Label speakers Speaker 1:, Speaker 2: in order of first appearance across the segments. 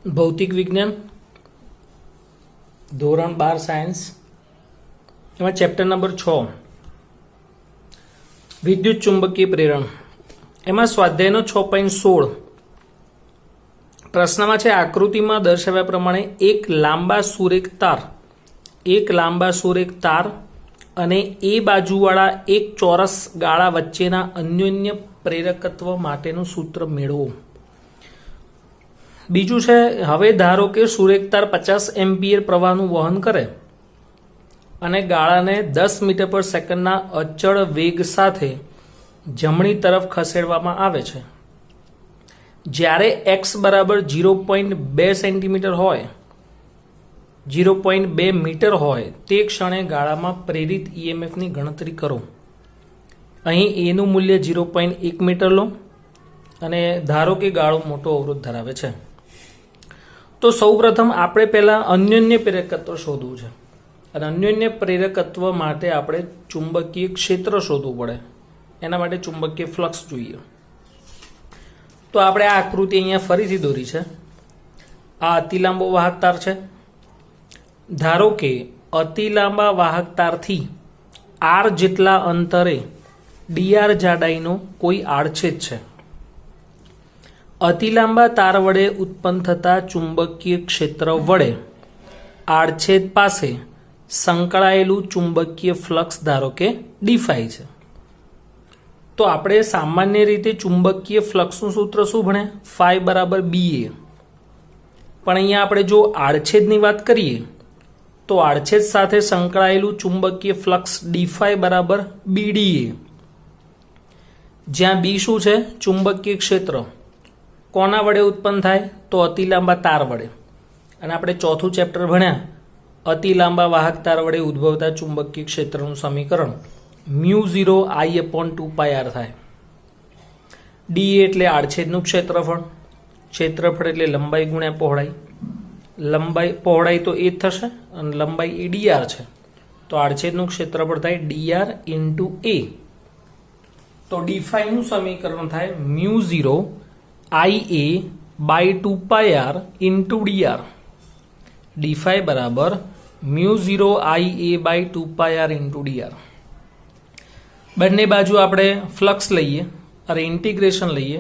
Speaker 1: ભૌતિક વિજ્ઞાન ધોરણ 12 સાયન્સ એમાં ચેપ્ટર નંબર 6 વિદ્યુત ચુંબકીય પ્રેરણ એમાં સ્વાધ્યાયનો 6.16 પ્રશ્નમાં છે આકૃતિમાં દર્શાવ્યા પ્રમાણે એક લાંબા સુરેખ તાર અને એ બાજુવાળા એક ચોરસ ગાળા વચ્ચેના અન્યોન્ય પ્રેરકત્વ માટેનું સૂત્ર મેળવો. બીજું છે હવે ધારો કે સુરેખ તાર 50 એમ્પિયર પ્રવાહનું વહન કરે અને ગાળાને 10 મીટર પર સેકન્ડના અચળ વેગ સાથે જમણી તરફ ખસેડવામાં આવે છે. જ્યારે x બરાબર 0.2 સેન્ટીમીટર હોય 0.2 મીટર હોય તે ક્ષણે ગાળામાં પ્રેરિત EMFની ગણતરી કરો. અહીં એનું મૂલ્ય 0.1 મીટર લો અને ધારો કે ગાળો મોટો અવરોધ ધરાવે છે. તો સૌપ્રથમ આપણે પહેલાં અન્યોન્ય પ્રેરકત્વ શોધવું છે અને અન્યોન્ય પ્રેરકત્વ માટે આપણે ચુંબકીય ક્ષેત્ર શોધવું પડે. એના માટે ચુંબકીય ફ્લક્સ જોઈએ. તો આપણે આ આકૃતિ અહીંયા ફરીથી દોરી છે. આ અતિલાંબો વાહક તાર છે. ધારો કે અતિલાંબા વાહક તારથી r જેટલા અંતરે dr જાડાઈનો કોઈ આડછેદ છે. અતિલાંબા તાર વડે ઉત્પન્ન થતા ચુંબકીય ક્ષેત્ર વડે આડછેદ પાસે સંકળાયેલું ચુંબકીય ફ્લક્સ ધારો કે ડી છે. તો આપણે સામાન્ય રીતે ચુંબકીય ફ્લક્સનું સૂત્ર શું ભણે ફાઈ બરાબર BA. પણ અહીંયા આપણે જો આડછેદની વાત કરીએ તો આડછેદ સાથે સંકળાયેલું ચુંબકીય ફ્લક્સ ડી બરાબર BDA. જ્યાં B શું છે ચુંબકીય ક્ષેત્ર કોના વડે ઉત્પન્ન થાય તો અતિલાંબા તાર વડે. અને આપણે ચોથું ચેપ્ટર ભણ્યા અતિલાંબા વાહક તાર વડે ઉદ્ભવતા ચુંબકીય ક્ષેત્રનું સમીકરણ μ0 I/2πr થાય. DA એટલે આડછેદનું ક્ષેત્રફળ એટલે લંબાઈ ગુણ્યા પહોળાઈ તો એ જ થશે અને લંબાઈ એ dr છે તો આડછેદનું ક્ષેત્રફળ થાય dr into a. તો d5 નું સમીકરણ થાય μ0 IA/2πr into dr. d5 બરાબર μ0 IA/2πr into dr. બંને બાજુ આપણે ફ્લક્સ લઈએ અને ઇન્ટિગ્રેશન લઈએ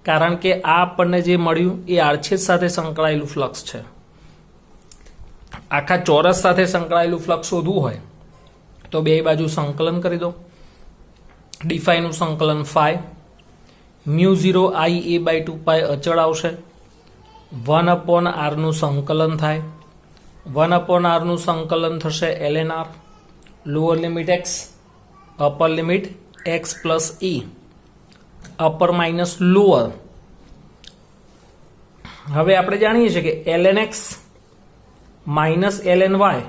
Speaker 1: કારણ કે આ આપણને જે મળ્યું એ આડછેદ સાથે સંકળાયેલું ફ્લક્સ છે. આખા ચોરસ સાથે સંકળાયેલું ફ્લક્સ શોધવું હોય તો બે બાજુ સંકલન કરી દો. d5 નું સંકલન phi μ0 IA/2π અચળ આવશે. 1/r નું સંકલન થાય 1/r નું સંકલન થશે lnr lower limit x upper limit x plus e upper minus lower. હવે આપણે જાણીએ છીએ કે lnx માઇનસ lny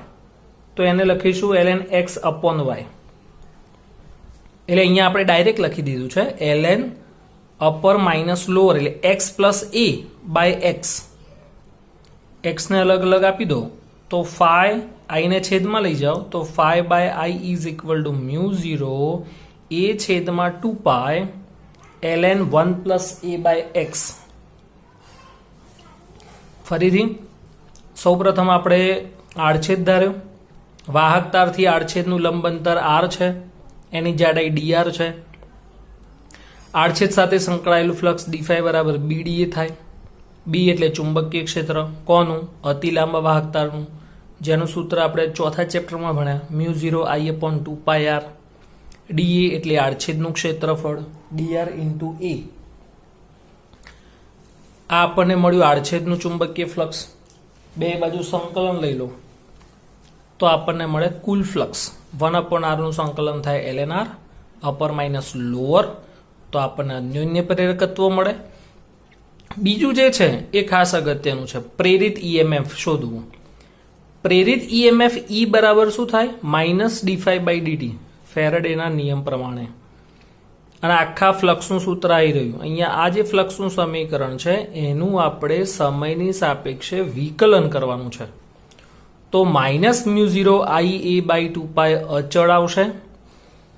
Speaker 1: તો એને લખીશું lnx અપોન y. એટલે અહીંયા આપણે ડાયરેક્ટ લખી દીધું છે ln અપર માઇનસ લોઅર એટલે x plus a by x. x ને અલગ અલગ આપી દો તો phi i ને છેદમાં લઈ જાઓ તો phi by i is equal to μ0 a છેદમાં 2π ln 1 plus a by x. ફરીથી સૌપ્રથમ આપણે આડછેદ ધાર્યો. વાહક તારથી આડછેદનું લંબ અંતર r છે એની જાડાઈ dr છે. આડછેદ સાથે સંકળાયેલું ફ્લક્સ d5 બરાબર BDA થાય. B એટલે ચુંબકીય ક્ષેત્ર કોનું અતિલાંબા વાહક તારનું જેનું સૂત્ર આપણે ચોથા ચેપ્ટરમાં ભણ્યા μ0 I/2πr. DA એટલે આડછેદનું ક્ષેત્રફળ dr into a. આ આપણને મળ્યું આડછેદનું ચુંબકીય ફ્લક્સ. બે બાજુ સંકલન લઈ લો તો આપણને મળે કુલ ફ્લક્સ 1/r નું સંકલન થાય lnr અપર માઇનસ લોઅર તો આપણને અન્યોન્ય પ્રેરકત્વ મળે. બીજું જે છે એ ખાસ અગત્યનું છે પ્રેરિત EMF શોધવું. પ્રેરિત EMF E બરાબર શું થાય -d5/dt ફેરેડેના નિયમ પ્રમાણે. અને આખા ફ્લક્સનું સૂત્ર આવી રહ્યું અહીંયા આ જે ફ્લક્સનું સમીકરણ છે એનું આપણે સમયની સાપેક્ષે વિકલન કરવાનું છે. તો -μ0 IA/2π અચળ આવશે.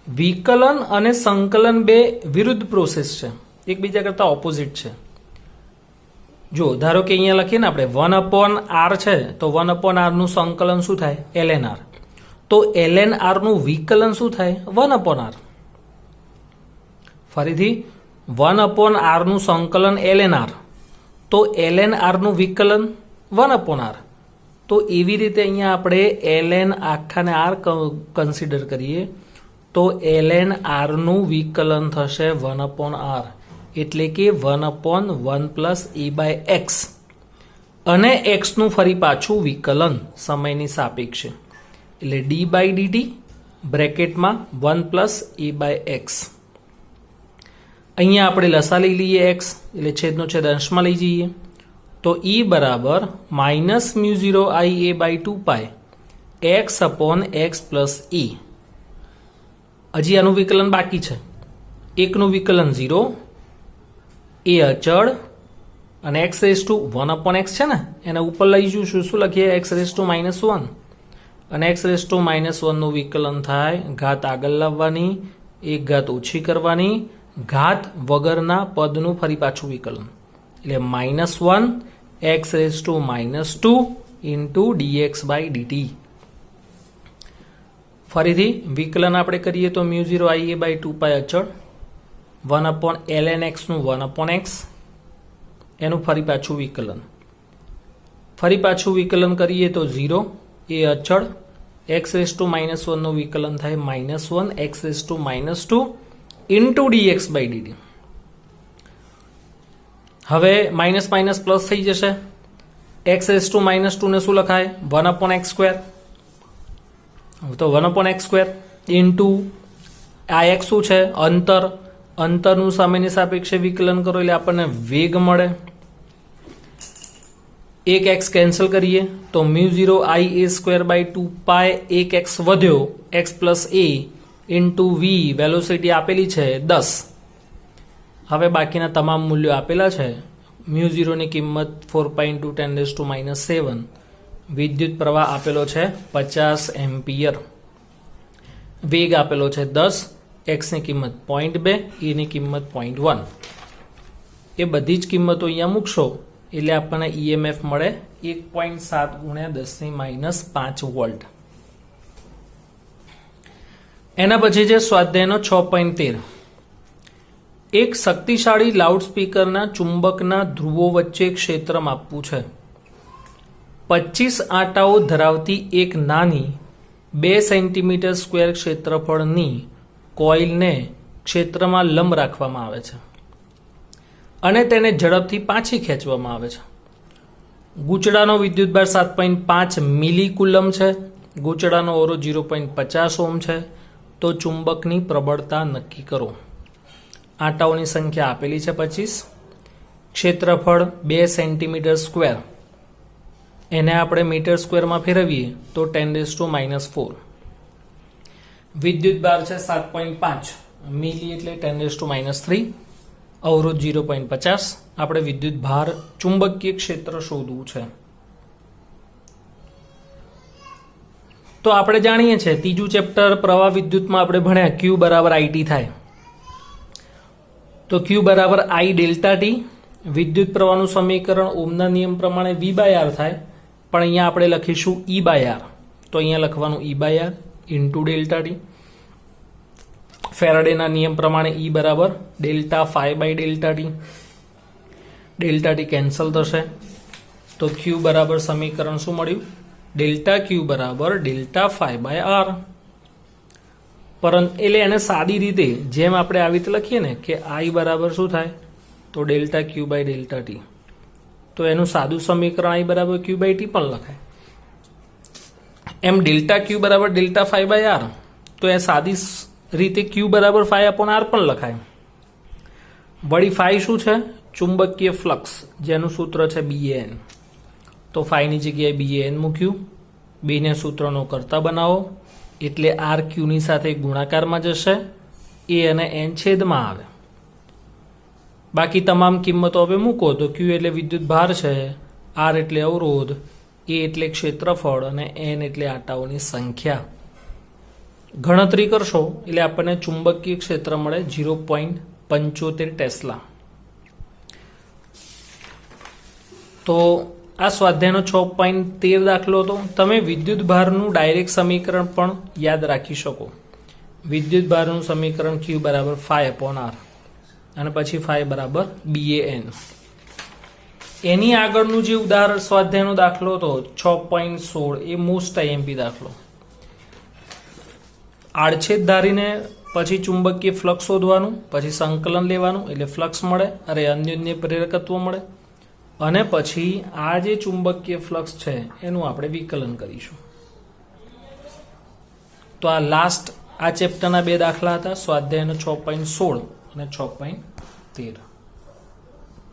Speaker 1: વિકલન અને સંકલન બે વિરુદ્ધ પ્રોસેસ છે એકબીજા કરતા ઓપોઝિટ છે. જો ધારો કે અહીંયા લખીએ ને આપણે 1/r છે તો 1/r નું સંકલન શું થાય ln r, તો ln r નું વિકલન શું થાય 1/r. ફરીથી 1/r નું સંકલન ln r, તો ln r નું વિકલન 1/r. તો એવી રીતે અહીંયા આપણે ln આખાને r કન્સિડર કરીએ તો ln r નું વિકલન થશે 1/r, એટલે કે 1/1 + a/x, અને x નું ફરી પાછું વિકલન સમયની સાપેક્ષે, એટલે d/dt બ્રેકેટમાં 1 + a/x. અહીંયા આપણે લસા લઈ લઈએ x, એટલે છેદનો છેદ અંશમાં લઈ જઈએ તો e બરાબર -μ0ia/2π x/x + e. હજી આનું વિકલન બાકી છે. એકનું વિકલન 0, એ અચળ, અને x⁻1/x છે ને એને ઉપર લઈ જઈશું, શું લખીએ x⁻1, અને x⁻1 નું વિકલન થાય ઘાત આગળ લાવવાની, એક ઘાત ઓછી કરવાની, ઘાત વગરના પદનું ફરી પાછું વિકલન, એટલે -1 x⁻2 × dx/dt. ફરીથી વિકલન આપણે કરીએ તો μ0ia/2π અચળ, 1/ln x નું 1/x, એનું ફરી પાછું વિકલન, ફરી પાછું વિકલન કરીએ તો 0, એ અચળ, x⁻1 નું વિકલન થાય -1 x⁻2 × dx/dt. હવે માઇનસ માઇનસ પ્લસ થઈ જશે, x⁻2 ને શું લખાય 1/x², તો 1/x² ઇન્ટુ આ x શું છે અંતર, અંતરનું સામેની સાપેક્ષે વિકલન કરો એટલે આપણને વેગ મળે. એક x કેન્સલ કરીએ તો μ0ia²/2π, એક x વધ્યો x + a into v, velocity આપેલી છે 10. હવે બાકીના તમામ મૂલ્યો આપેલા છે. μ0 ની કિંમત 4π × 10⁻⁷, વિદ્યુત પ્રવાહ આપેલો છે 50 એમ્પિયર, વેગ આપેલો છે 10, x ની કિંમત 0.2, e ની કિંમત 0.1. એ બધી જ કિંમતો અહીંયા મૂકશો એટલે આપણને EMF મળે 1.7 × 10⁻5 વોલ્ટ. એના પછી છે સ્વાધ્યાયનો 6.13. એક શક્તિશાળી લાઉડસ્પીકરના ચુંબકના ધ્રુવો વચ્ચે ક્ષેત્ર માપવું છે. 25 આંટાઓ ધરાવતી એક નાની 2 સેન્ટીમીટર સ્ક્વેર ક્ષેત્રફળની કોઇલને ક્ષેત્રમાં લંબ રાખવામાં આવે છે અને તેને ઝડપથી પાછી ખેંચવામાં આવે છે. ગૂંચળાનો વિદ્યુતભાર 7.5 મિલીકુલમ છે. ગૂંચળાનો અવરોધ 0.50 ઓહ્મ છે. તો ચુંબકની પ્રબળતા નક્કી કરો. આંટાઓની સંખ્યા આપેલી છે 25, ક્ષેત્રફળ 2 સેન્ટીમીટર સ્ક્વેર, એને આપણે મીટર સ્ક્વેરમાં ફેરવીએ તો 10⁻⁴. વિદ્યુતભાર છે 7.5 મિલી એટલે 10⁻³ અવરોધ 0.50. આપણે વિદ્યુતભાર ચુંબકીય ક્ષેત્ર શોધવું છે. તો આપણે જાણીએ છીએ ત્રીજું ચેપ્ટર પ્રવાહ વિદ્યુતમાં આપણે ભણ્યા Q = IT થાય. તો Q = I∆t. વિદ્યુત પ્રવાહનું સમીકરણ ઓહ્મના નિયમ પ્રમાણે V/R થાય, પણ અહીંયા આપણે લખીશું E/R. તો અહીંયા લખવાનું E/R × ∆t. ફેરાડેના નિયમ પ્રમાણે E = ∆ કેન્સલ થશે. તો Q બરાબર સમીકરણ શું મળ્યું? ∆Q = ∆∅/R. પરંતુ એટલે એને સાદી રીતે જેમ આપણે આવી રીતે લખીએ ને કે I બરાબર શું થાય તો ∆Q/∆t, તો એનું સાદું સમીકરણ I = Q/T પણ લખાય. એમ ∆Q = ∆∅/R, તો એ સાદી રીતે Q = ∅/R પણ લખાય. વળી ∅ શું છે? ચુંબકીય ફ્લક્સ, જેનું સૂત્ર છે BAN. તો ∅ની જગ્યાએ BAN મૂક્યું. બેને સૂત્રનો કરતા બનાવો એટલે R Q ની સાથે ગુણાકારમાં જશે, A અને N છેદમાં આવે. બાકી તમામ કિંમતો હવે મૂકો તો Q એટલે વિદ્યુત ભાર છે, R એટલે અવરોધ, A એટલે ક્ષેત્રફળ અને N એટલે આંટાઓની સંખ્યા. ગણતરી કરશો એટલે આપણને ચુંબકીય ક્ષેત્ર મળે 0.75 ટેસ્લા. તો આ સ્વાધ્યાયનો 6.13 દાખલો હતો. તમે વિદ્યુત ભારનું ડાયરેક્ટ સમીકરણ પણ યાદ રાખી શકો. વિદ્યુત ભારનું સમીકરણ Q બરાબર phi/r અને પછી phi બરાબર BAN. એની આગળનું જે ઉદાહરણ સ્વાધ્યાયનો દાખલો હતો 6.16 એ મોસ્ટ IMP દાખલો. આડછેદ ધારીને પછી ચુંબકીય ફ્લક્સ શોધવાનું, પછી સંકલન લેવાનું એટલે ફ્લક્સ મળે, અરે અન્યોન્ય પ્રેરકત્વ મળે, અને પછી આ જે ચુંબકીય ફ્લક્સ છે એનું આપણે વિકલન કરીશું. તો આ લાસ્ટ આ ચેપ્ટરના 2 દાખલા હતા, સ્વાધ્યાયનો 6.16 અને 6.13.